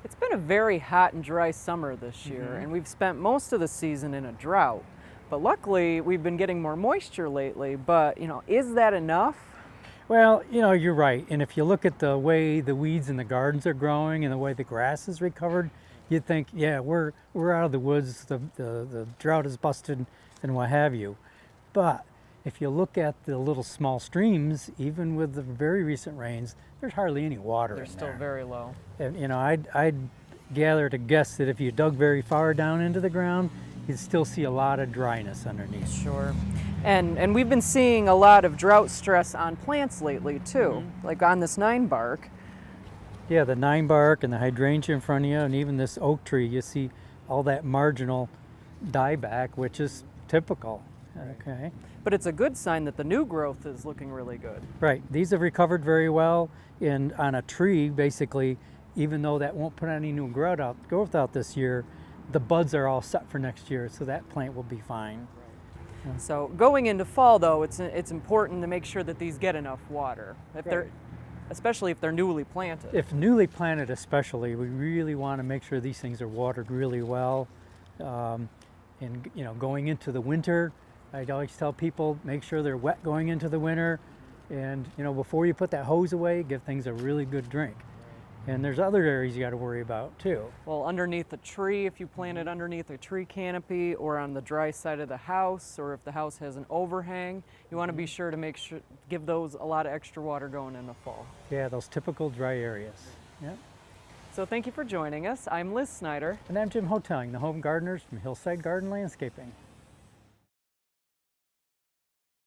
It's been a very hot and dry summer this year, and we've spent most of the season in a drought. But luckily, we've been getting more moisture lately. But, is that enough? Well, you're right. And if you look at the way the weeds in the gardens are growing and the way the grass is recovered, you'd think, yeah, we're out of the woods. The drought is busted and what have you. But if you look at the little small streams, even with the very recent rains, there's hardly any water They're in still there. very low. And, I'd gather to guess that if you dug very far down into the ground, you'd still see a lot of dryness underneath. Sure. And we've been seeing a lot of drought stress on plants lately, too, like on this 9-bark. Yeah, the 9-bark and the hydrangea in front of you, and even this oak tree, you see all that marginal dieback, which is typical. Okay. But it's a good sign that the new growth is looking really good. Right. These have recovered very well. And on a tree, basically, even though that won't put any new growth out this year, the buds are all set for next year, so that plant will be fine. So going into fall, though, it's important to make sure that these get enough water, especially if they're newly planted. If newly planted especially, we really want to make sure these things are watered really well. And going into the winter, I'd always tell people, make sure they're wet going into the winter. And before you put that hose away, give things a really good drink. And there's other areas you got to worry about too. Well, underneath a tree, if you plant it underneath a tree canopy, or on the dry side of the house, or if the house has an overhang, you want to be sure to give those a lot of extra water going in the fall. Yeah, those typical dry areas. Yeah. So thank you for joining us. I'm Liz Snyder. And I'm Jim Hoteling, the home gardeners from Hillside Garden Landscaping.